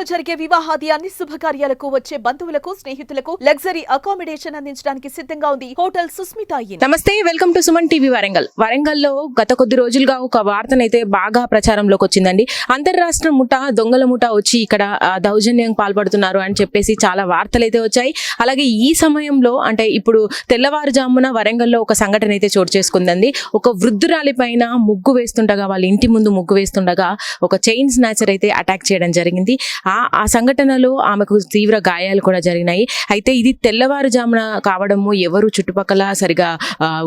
ఇంట్లో జరిగే వివాహాది అన్ని శుభకార్యాలకు వచ్చే బంధువులకు స్నేహితులకు లగ్జరీ అకామిడేషన్ అందించడానికి సిద్ధంగా ఉంది హోటల్ సుస్మిత ఇన్. నమస్తే, welcome to Suman TV Warangal. వరంగల్లో గత కొద్ది రోజులుగా ఒక వార్తనైతే బాగా ప్రచారంలోకి వచ్చిందండి. అంతర్రాష్ట్ర ముఠా దొంగల ముఠా వచ్చి ఇక్కడ దౌర్జన్యం పాల్పడుతున్నారు అని చెప్పేసి చాలా వార్తలు అయితే వచ్చాయి. అలాగే ఈ సమయంలో అంటే ఇప్పుడు తెల్లవారుజామున వరంగల్లో ఒక సంఘటన అయితే చోటు చేసుకుందండి. ఒక వృద్ధురాలి పైన ముగ్గు వేస్తుండగా, వాళ్ళ ఇంటి ముందు ముగ్గు వేస్తుండగా ఒక చైన్ స్నాచర్ అయితే అటాక్ చేయడం జరిగింది. ఆ సంఘటనలో ఆమెకు తీవ్ర గాయాలు కూడా జరిగినాయి. అయితే ఇది తెల్లవారుజామున కావడము, ఎవరు చుట్టుపక్కల సరిగా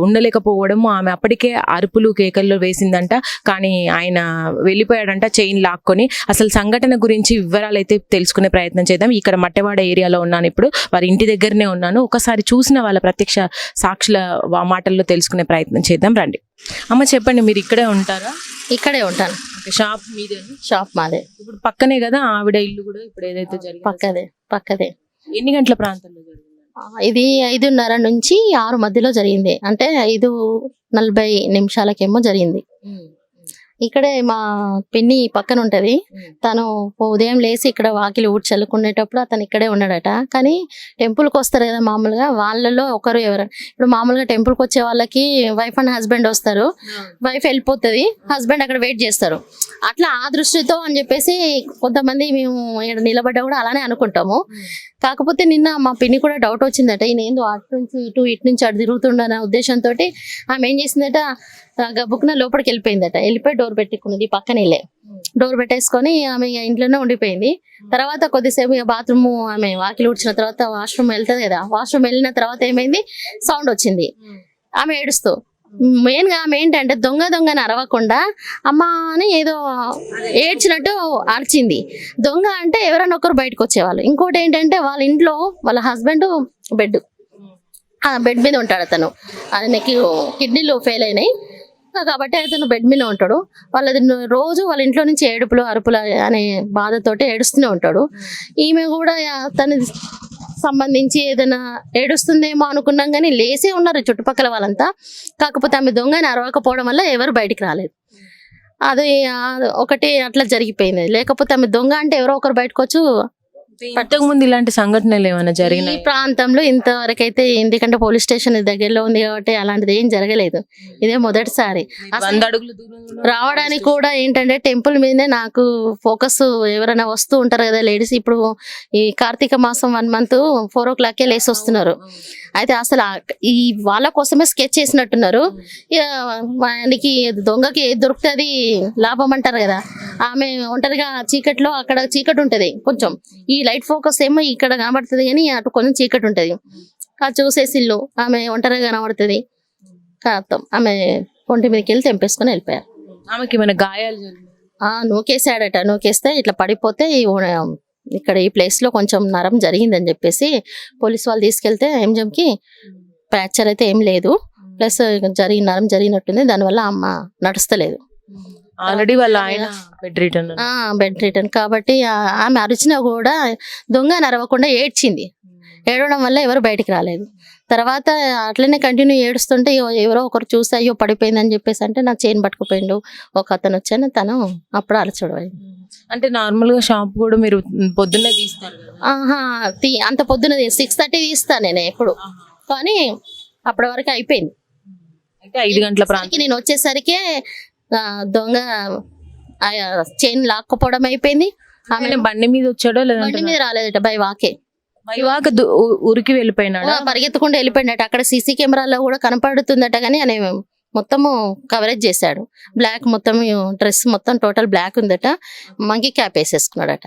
ఉండలేకపోవడము, ఆమె అప్పటికే అరుపులు కేకల్లో వేసిందంట. కానీ ఆయన వెళ్ళిపోయాడంట చైన్ లాక్కొని. అసలు సంఘటన గురించి వివరాలు అయితే తెలుసుకునే ప్రయత్నం చేద్దాం. ఇక్కడ మట్టెవాడ ఏరియాలో ఉన్నాను, ఇప్పుడు వారి ఇంటి దగ్గరనే ఉన్నాను. ఒకసారి చూసిన వాళ్ళ ప్రత్యక్ష సాక్షుల మాటల్లో తెలుసుకునే ప్రయత్నం చేద్దాం రండి. అమ్మ చెప్పండి, మీరు ఇక్కడే ఉంటారా? ఇక్కడే ఉంటాను. షాప్ మీదే? షాప్ మాదే. ఇప్పుడు పక్కనే కదా ఆవిడ ఇల్లు కూడా? ఇప్పుడు ఏదైతే జరిగింది పక్కదే. ఎన్ని గంటల ప్రాంతంలో జరిగింది? ఇది 5:30 నుంచి 6 మధ్యలో జరిగింది. అంటే 5:40 జరిగింది. ఇక్కడే మా పిన్ని పక్కన ఉంటది. తను ఉదయం లేచి ఇక్కడ వాకిలి ఊడ్చి చల్లుకునేటప్పుడు అతను ఇక్కడే ఉన్నాడట. కానీ టెంపుల్కి వస్తారు కదా మామూలుగా, వాళ్ళలో ఒకరు ఎవరు ఇప్పుడు మామూలుగా టెంపుల్కి వచ్చే వాళ్ళకి వైఫ్ అండ్ హస్బెండ్ వస్తారు, వైఫ్ వెళ్ళిపోతుంది, హస్బెండ్ అక్కడ వెయిట్ చేస్తారు. అట్లా ఆ దృష్టితో అని చెప్పేసి కొంతమంది మేము ఇక్కడ నిలబడ్డా కూడా అలానే అనుకుంటాము. కాకపోతే నిన్న మా పిన్ని కూడా డౌట్ వచ్చిందట, ఈయన ఏందో అటు నుంచి ఇటు నుంచి అటు తిరుగుతుండన్న ఉద్దేశంతో ఆమె ఏం చేసిందట, గబుక్కున లోపలికి వెళ్ళిపోయిందట. వెళ్ళిపోయి డోర్ పెట్టుకున్నది, పక్కన వెళ్ళే డోర్ పెట్టేసుకొని ఆమె ఇంట్లోనే ఉండిపోయింది. తర్వాత కొద్దిసేపు బాత్రూమ్ ఆమె వాకిలి ఊడ్చిన తర్వాత వాష్రూమ్ వెళ్తుంది కదా, వాష్రూమ్ వెళ్ళిన తర్వాత ఏమైంది, సౌండ్ వచ్చింది. ఆమె ఏడుస్తూ మెయిన్ గా ఆమె ఏంటంటే దొంగని అరవకుండా అమ్మా అని ఏదో ఏడ్చినట్టు అరిచింది. దొంగ అంటే ఎవరైనా ఒకరు బయటకు వచ్చేవాళ్ళు. ఇంకోటి ఏంటంటే వాళ్ళ ఇంట్లో వాళ్ళ హస్బెండ్ బెడ్ మీద ఉంటాడు. అతను ఆయనకి కిడ్నీలు ఫెయిల్ అయినాయి కాబట్టి అతను బెడ్ మీద ఉంటాడు. వాళ్ళది రోజు వాళ్ళ ఇంట్లో నుంచి ఏడుపులు అరుపులు అనే బాధతోటి ఏడుస్తూనే ఉంటాడు. ఈమె కూడా తన సంబంధించి ఏదైనా ఏడుస్తుందేమో అనుకున్నాం కానీ లేసే ఉన్నారు చుట్టుపక్కల వాళ్ళంతా. కాకపోతే ఆమె దొంగని అరవకపోవడం వల్ల ఎవరు బయటికి రాలేదు. అది ఒకటి అట్లా జరిగిపోయింది. లేకపోతే ఆమె దొంగ అంటే ఎవరో ఒకరు బయటకు వచ్చు. ఇంతకు ముందు ఇలాంటి సంఘటనలు ఏమైనా జరిగినాయి? ఈ ప్రాంతంలో ఇంతవరకు అయితే, ఎందుకంటే పోలీస్ స్టేషన్ దగ్గరలో ఉంది కాబట్టి అలాంటిది ఏం జరగలేదు. ఇదే మొదటిసారి. రావడానికి కూడా ఏంటంటే టెంపుల్ మీదనే నాకు ఫోకస్. ఎవరైనా వస్తూ ఉంటారు కదా లేడీస్, ఇప్పుడు ఈ కార్తీక మాసం 1 month 4 o'clock లేసి వస్తున్నారు. అయితే అసలు ఈ వాళ్ళ కోసమే స్కెచ్ చేసినట్టున్నారు. వానికి దొంగకి ఏది దొరుకుతుంది లాభం అంటారు కదా. ఆమె ఒంటరిగా చీకట్లో, అక్కడ చీకటి ఉంటది కొంచెం, ఈ లైట్ ఫోకస్ ఏమో ఇక్కడ కనబడుతుంది కానీ అటు కొంచెం చీకటి ఉంటది. అది చూసేసి ఇల్లు ఆమె ఒంటరిగా కనబడుతుంది. ఆమె ఒంటి మీదకి వెళ్ళి తెంపేసుకొని వెళ్ళిపోయారు. ఆమెకి ఏమైనా గాయాలు? నూకేసాడట. నూకేస్తే ఇట్లా పడిపోతే ఇక్కడ ఈ ప్లేస్ లో కొంచెం నరం జరిగిందని చెప్పేసి పోలీస్ వాళ్ళు తీసుకెళ్తే ఎంజంకి ఫ్రాక్చర్ అయితే ఏం లేదు, ప్లస్ నరం జరిగినట్టుంది. దానివల్ల అమ్మ నడుస్తలేదు. ఆల్రెడీ వాళ్ళ ఆయన బెడ్ రిటర్న్ కాబట్టి ఆమె అరిచినా కూడా దొంగ నరవకుండా ఏడ్చింది. ఏడవడం వల్ల ఎవరు బయటికి రాలేదు. తర్వాత అట్లనే కంటిన్యూ ఏడుస్తుంటే ఎవరో ఒకరు చూసి అయ్యో పడిపోయింది అని చెప్పేసి అంటే నా చైన్ పట్టుకుపోయిండు ఒక అతను వచ్చాను, తను అప్పుడు అరచడం అయింది. అంటే నార్మల్ గా షాప్ కూడా మీరు పొద్దున్నే తీస్తారు? అంత పొద్దున్న 6:30 తీస్తాను నేను ఎప్పుడు, కానీ అప్పటి వరకు అయిపోయింది. అంటే 5 గంటల ప్రాంతం నేను వచ్చేసరికి దొంగ చైన్ లాక్కుపోవడం అయిపోయింది. ఆమె బండి మీద వచ్చాడో లేదా? బండి మీద రాలేదట, బై వాకే ఉరికి వెళ్ళిపోయినాడు, పరిగెత్తకుండా వెళ్ళిపోయినట్టు. అక్కడ సీసీ కెమెరాలో కూడా కనపడుతుందట. కానీ ఆయన మొత్తము కవరేజ్ చేశాడు. బ్లాక్ మొత్తం డ్రెస్ మొత్తం టోటల్ బ్లాక్ ఉందట. మంకీ క్యాప్ వేసేసుకున్నాడట.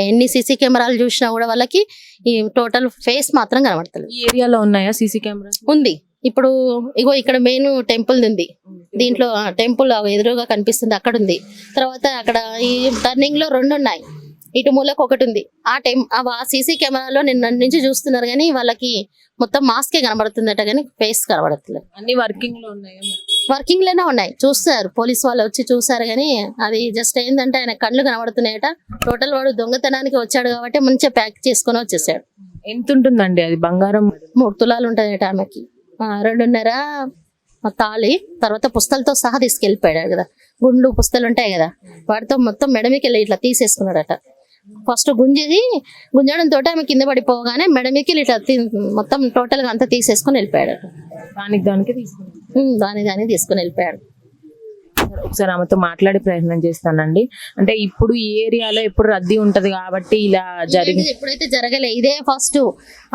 ఎన్ని సీసీ కెమెరాలు చూసినా కూడా వాళ్ళకి ఈ టోటల్ ఫేస్ మాత్రం కనబడతలేదు. ఈ ఏరియాలో ఉన్నాయా సీసీ కెమెరా? ఉంది. ఇప్పుడు ఇగో ఇక్కడ మెయిన్ టెంపుల్ ఉంది, దీంట్లో టెంపుల్ ఎదురుగా కనిపిస్తుంది, అక్కడ ఉంది. తర్వాత అక్కడ ఈ టర్నింగ్ లో 2 ఉన్నాయి, ఇటు మూలకు ఒకటి ఉంది. ఆ సీసీ కెమెరాలో నిన్న నుంచి చూస్తున్నారు కానీ వాళ్ళకి మొత్తం మాస్కే కనబడుతుందట కానీ ఫేస్ కనబడట్లేదు. అన్ని వర్కింగ్ లో ఉన్నాయా? వర్కింగ్ లోనే ఉన్నాయి. చూస్తారు, పోలీస్ వాళ్ళు వచ్చి చూసారు కానీ అది జస్ట్ ఏంటంటే ఆయన కళ్ళు కనబడుతున్నాయట. టోటల్ వాడు దొంగతనానికి వచ్చాడు కాబట్టి మంచిగా ప్యాక్ చేసుకొని వచ్చేసాడు. ఎంత ఉంటుందండి అది బంగారం? 3 తులాలు ఉంటుందట ఆమెకి. 2.5 తాళి, తర్వాత పుస్తలతో సహా తీసుకెళ్ళిపోయాడు కదా, గుండ్లు పుస్తలు ఉంటాయి కదా, వాటితో మొత్తం మెడమికి వెళ్ళి ఇట్లా తీసేసుకున్నాడట. ఫస్ట్ గుంజడం తోటి ఆమె కింద పడిపోగానే మెడ మీదకి ఇట్లా మొత్తం టోటల్ గా అంతా తీసేసుకొని వెళ్ళిపోయాడు. దానికి తీసుకున్నాను. దాని తీసుకొని వెళ్ళిపోయాడు. ఒకసారి ఆమెతో మాట్లాడే ప్రయత్నం చేస్తానండి. అంటే ఇప్పుడు ఈ ఏరియాలో ఎప్పుడు రద్దీ ఉంటది కాబట్టి ఇలా జరిగింది. ఎప్పుడైతే జరగలే, ఇదే ఫస్ట్.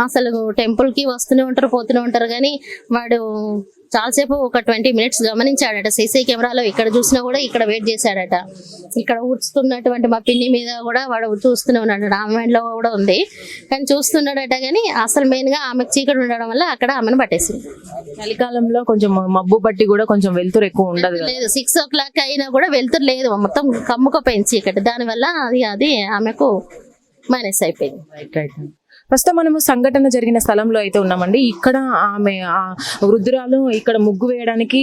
అసలు టెంపుల్ కి వస్తూనే ఉంటారు పోతూనే ఉంటారు కానీ వాడు చాలాసేపు ఒక 20 minutes గమనించాడట. సీసీ కెమెరాలో ఇక్కడ చూసినా కూడా ఇక్కడ వెయిట్ చేశాడట. ఇక్కడ ఊడ్చుతున్నటువంటి మా పిన్ని మీద కూడా వాడు చూస్తూనే ఉన్నాడట. ఆమెలో కూడా ఉంది కానీ చూస్తున్నాడట. కానీ అసలు మెయిన్ గా ఆమెకు చీకటి ఉండడం వల్ల అక్కడ ఆమెను పట్టేసింది. చలికాలంలో కొంచెం మబ్బు పట్టి కూడా కొంచెం వెలుతురు ఎక్కువ ఉండదు కదా. లేదు, 6 o'clock అయినా కూడా వెళ్తురు లేదు, మొత్తం కమ్ముకపోయింది చీకటి. దానివల్ల అది ఆమెకు మైనస్ అయిపోయింది. రైట్. ప్రస్తుతం మనము సంఘటన జరిగిన స్థలంలో అయితే ఉన్నామండి. ఇక్కడ ఆమె ఆ వృద్ధురాలు ఇక్కడ ముగ్గు వేయడానికి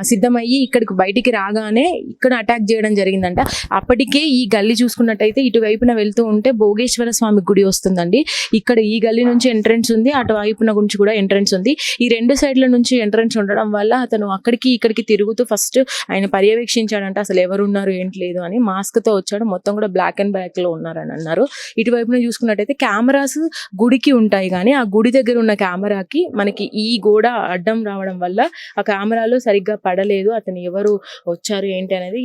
సిద్ధమయ్యి ఇక్కడికి బయటికి రాగానే ఇక్కడ అటాక్ చేయడం జరిగిందంట. అప్పటికే ఈ గల్లీ చూసుకున్నట్టయితే ఇటువైపున వెళ్తూ ఉంటే భోగేశ్వర స్వామి గుడి వస్తుందండి. ఇక్కడ ఈ గల్లీ నుంచి ఎంట్రెన్స్ ఉంది, అటువైపున గురించి కూడా ఎంట్రెన్స్ ఉంది. ఈ 2 సైడ్ల నుంచి ఎంట్రెన్స్ ఉండడం వల్ల అతను అక్కడికి ఇక్కడికి తిరుగుతూ ఫస్ట్ ఆయన పర్యవేక్షించాడంట అసలు ఎవరు ఉన్నారు ఏంటి లేదు అని. మాస్క్ తో వచ్చాడు, మొత్తం కూడా బ్లాక్ అండ్ బ్లాక్ లో ఉన్నారని అన్నారు. ఇటువైపున చూసుకున్నట్టయితే కెమెరాస్ గుడికి ఉంటాయి కానీ ఆ గుడి దగ్గర ఉన్న కెమెరాకి మనకి ఈ గోడ అడ్డం రావడం వల్ల ఆ కెమెరాలో సరిగ్గా పడలేదు. అతను ఎవరు వచ్చారు ఏంటి అనేది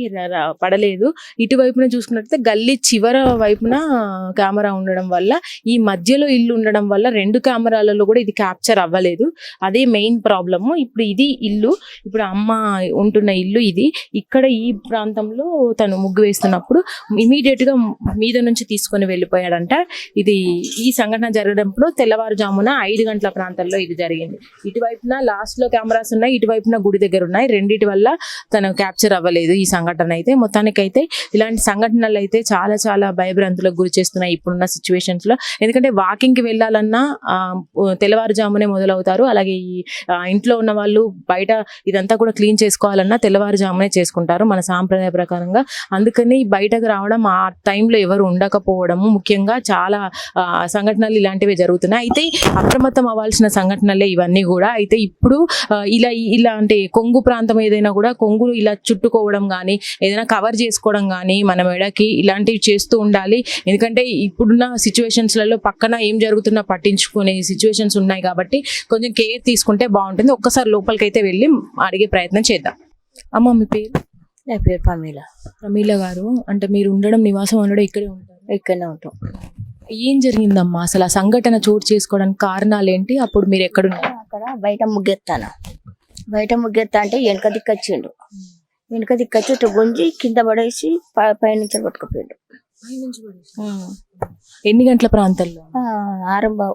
పడలేదు. ఇటువైపున చూసుకున్నట్టయితే గల్లీ చివర వైపున కెమెరా ఉండడం వల్ల ఈ మధ్యలో ఇల్లు ఉండడం వల్ల 2 కెమెరాలలో కూడా ఇది క్యాప్చర్ అవ్వలేదు. అదే మెయిన్ ప్రాబ్లము. ఇప్పుడు ఇది ఇల్లు, ఇప్పుడు అమ్మ ఉంటున్న ఇల్లు ఇది. ఇక్కడ ఈ ప్రాంతంలో తను ముగ్గు వేస్తున్నప్పుడు ఇమీడియట్ గా మీద నుంచి తీసుకొని వెళ్ళిపోయాడంట. ఇది ఈ సంఘటన జరగడంలో తెల్లవారుజామున 5 గంటల ప్రాంతాల్లో ఇది జరిగింది. ఇటువైపున లాస్ట్ లో కెమెరాస్ ఉన్నాయి, ఇటువైపున గుడి దగ్గర ఉన్నాయి. రెండిటి వల్ల తను క్యాప్చర్ అవ్వలేదు ఈ సంఘటన అయితే. మొత్తానికైతే ఇలాంటి సంఘటనలు అయితే చాలా చాలా భయభ్రాంతులకు గురి చేస్తున్నాయి ఇప్పుడున్న సిచ్యువేషన్స్ లో. ఎందుకంటే వాకింగ్ కి వెళ్ళాలన్నా తెల్లవారుజామునే మొదలవుతారు. అలాగే ఈ ఇంట్లో ఉన్న వాళ్ళు బయట ఇదంతా కూడా క్లీన్ చేసుకోవాలన్నా తెల్లవారుజామునే చేసుకుంటారు మన సాంప్రదాయ ప్రకారంగా. అందుకని బయటకు రావడం ఆ టైంలో ఎవరు ఉండకపోవడము ముఖ్యంగా చాలా సంఘటనలు ఇలాంటివే జరుగుతున్నాయి. అయితే అప్రమత్తం అవ్వాల్సిన సంఘటనలే ఇవన్నీ కూడా. అయితే ఇప్పుడు ఇలాంటి కొంగు ప్రాంతం ఏదైనా కూడా కొంగులు ఇలా చుట్టుకోవడం కానీ ఏదైనా కవర్ చేసుకోవడం కానీ మన మెడకి ఇలాంటివి చేస్తూ ఉండాలి. ఎందుకంటే ఇప్పుడున్న సిచ్యువేషన్స్లలో పక్కన ఏం జరుగుతున్నా పట్టించుకునే సిచ్యువేషన్స్ ఉన్నాయి కాబట్టి కొంచెం కేర్ తీసుకుంటే బాగుంటుంది. ఒక్కసారి లోపలికైతే వెళ్ళి అడిగే ప్రయత్నం చేద్దాం. అమ్మ మీ పేరు? నా పేరు ప్రమీల గారు. అంటే మీరు ఉండడం నివాసం ఉండడం ఇక్కడే ఉంటారు? ఇక్కడనే ఉంటాం. ఏం జరిగిందమ్మా అసలు ఆ సంఘటన చోటు చేసుకోవడానికి కారణాలు ఏంటి? అప్పుడు మీరు ఎక్కడున్నారు? అక్కడ బయట ముగ్గెత్తా అంటే వెనక దిక్కొచ్చిండు. వెనక దిక్కొచ్చి ఇటు గుంజి కింద పడేసి పైనుంచి పట్టుకుపోయిండు. ఎన్ని గంటల ప్రాంతంలో? 6:15.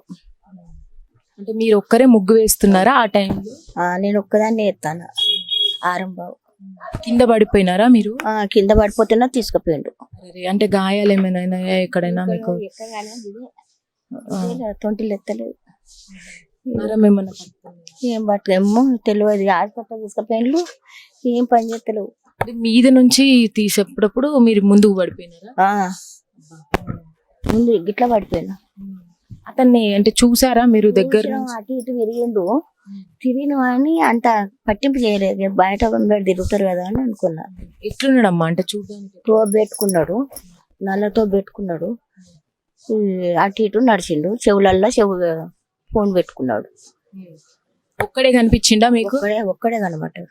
అంటే మీరు ఒక్కరే ముగ్గు వేస్తున్నారా ఆ టైంలో? నేను ఒక్కదాన్ని వేస్తాను. 6:15. కింద పడిపోయినారా మీరు? కింద పడిపోతున్నా తీసుకుపోయిండు. అంటే గాయాలు ఏమైనా ఎక్కడైనా మీకు? తొంటిలు ఎత్తలేదు. నరం ఏమన్నా? ఏం పట్టుకేమో తెలియదు. హాస్పిటల్ తీసుకుపోయిండు, ఏం పని చేస్తలేవు. మీద నుంచి తీసేటప్పుడు మీరు ముందుకు పడిపోయినారా? ముందు గిట్లా పడిపోయినా. అతన్ని అంటే చూసారా మీరు దగ్గర? అటు ఇటు తిరిగిన అని అంత పట్టింపు చేయలేదు. బయట తిరుగుతారు కదా అని అనుకున్నా. ఎట్లున్నాడమ్మా అంటే చూడడానికి? పెట్టుకున్నాడు, నల్లతో పెట్టుకున్నాడు. అటు ఇటు నడిచిండు. చెవులల్లో ఫోన్ పెట్టుకున్నాడు. ఒక్కడే కనిపించిండా మీకు? ఒక్కడే కనబడ్డాడు.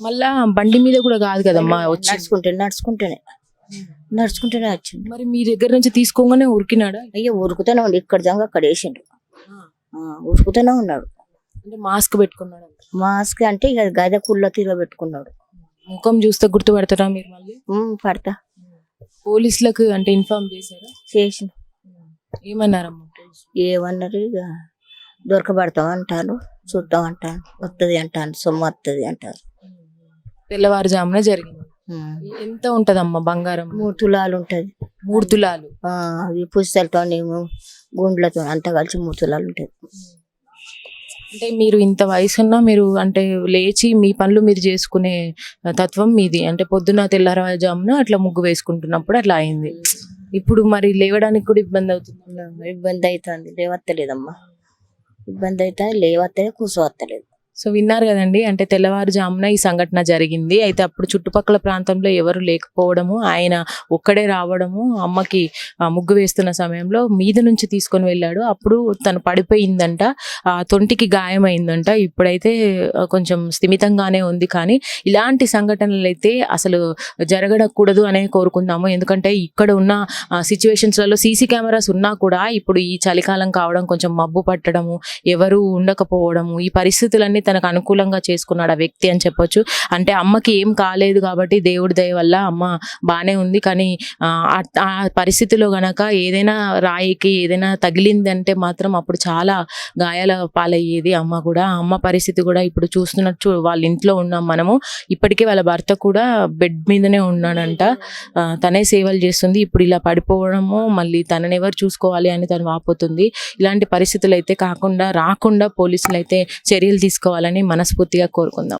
మళ్ళా బండి మీద కూడా కాదు కదమ్మా వచ్చి? నడుచుకుంటేనే వచ్చిండు. మరి మీ దగ్గర నుంచి తీసుకోగానే ఉరికినాడా? అయ్యో ఉరుకుతూనే ఉండి ఇక్కడ జంగా అక్కడ వేసిండు. ఉరుకుతూనే ఉన్నాడు. అంటే మాస్క్ పెట్టుకున్నాడు? మాస్క్ అంటే ఇక గద కుళ్ళ తీర పెట్టుకున్నాడు. ముఖం చూస్తే గుర్తుపడతారా మీరు? మళ్ళీ పడతా. పోలీసులకు అంటే ఇన్ఫార్మ్ చేశారా? చేసిన. ఏమన్నారమ్మా? ఏమన్నారు, ఇక దొరకబడతాం అంటారు, చూద్దాం అంటారు, వస్తుంది అంటారు, సొమ్ము వస్తుంది అంటారు. తెల్లవారుజామున జరిగింది. ఎంత ఉంటదమ్మా బంగారం? 3 తులాలు ఉంటది. 3 తులాలు? అవి పుస్తలతో గుండ్లతో అంతా కలిసి 3 తులాలు ఉంటది. అంటే మీరు ఇంత వయసున్నా మీరు అంటే లేచి మీ పనులు మీరు చేసుకునే తత్వం మీది. అంటే పొద్దున తెల్లవారుజామున అట్లా ముగ్గు వేసుకుంటున్నప్పుడు అట్లా అయింది. ఇప్పుడు మరి లేవడానికి కూడా ఇబ్బంది అవుతుంది? ఇబ్బంది అవుతుంది, లేవత్తలేదమ్మా. ఇబ్బంది అవుతుంది, లేవత్తలేదు, కూర్చోవత్తలేదు. సో విన్నారు కదండి, అంటే తెల్లవారుజామున ఈ సంఘటన జరిగింది. అయితే అప్పుడు చుట్టుపక్కల ప్రాంతంలో ఎవరు లేకపోవడము, ఆయన ఒక్కడే రావడము, అమ్మకి ముగ్గు వేస్తున్న సమయంలో మీద నుంచి తీసుకొని వెళ్ళాడు. అప్పుడు తను పడిపోయిందంట, తొంటికి గాయమైందంట. ఇప్పుడైతే కొంచెం స్థిమితంగానే ఉంది. కానీ ఇలాంటి సంఘటనలు అయితే అసలు జరగకూడదు అనే కోరుకుందాము. ఎందుకంటే ఇక్కడ ఉన్న సిచ్యువేషన్స్లలో సీసీ కెమెరాస్ ఉన్నా కూడా ఇప్పుడు ఈ చలికాలం కావడం, కొంచెం మబ్బు పట్టడము, ఎవరు ఉండకపోవడము, ఈ పరిస్థితులన్నీ తనకు అనుకూలంగా చేసుకున్నాడు ఆ వ్యక్తి అని చెప్పొచ్చు. అంటే అమ్మకి ఏం కాలేదు కాబట్టి దేవుడి దయ వల్ల అమ్మ బాగానే ఉంది. కానీ ఆ పరిస్థితిలో గనక ఏదైనా రాయికి ఏదైనా తగిలిందంటే మాత్రం అప్పుడు చాలా గాయాల పాలయ్యేది అమ్మ కూడా. అమ్మ పరిస్థితి కూడా ఇప్పుడు చూస్తున్నట్టు వాళ్ళ ఇంట్లో ఉన్నాం మనము. ఇప్పటికే వాళ్ళ భర్త కూడా బెడ్ మీదనే ఉన్నాడంట, తనే సేవలు చేస్తుంది. ఇప్పుడు ఇలా పడిపోవడము, మళ్ళీ తనని ఎవరు చూసుకోవాలి అని తను వాపోతుంది. ఇలాంటి పరిస్థితులు అయితే రాకుండా పోలీసులు అయితే చర్యలు తీసుకోవాలని మనస్ఫూర్తిగా కోరుకుందాం.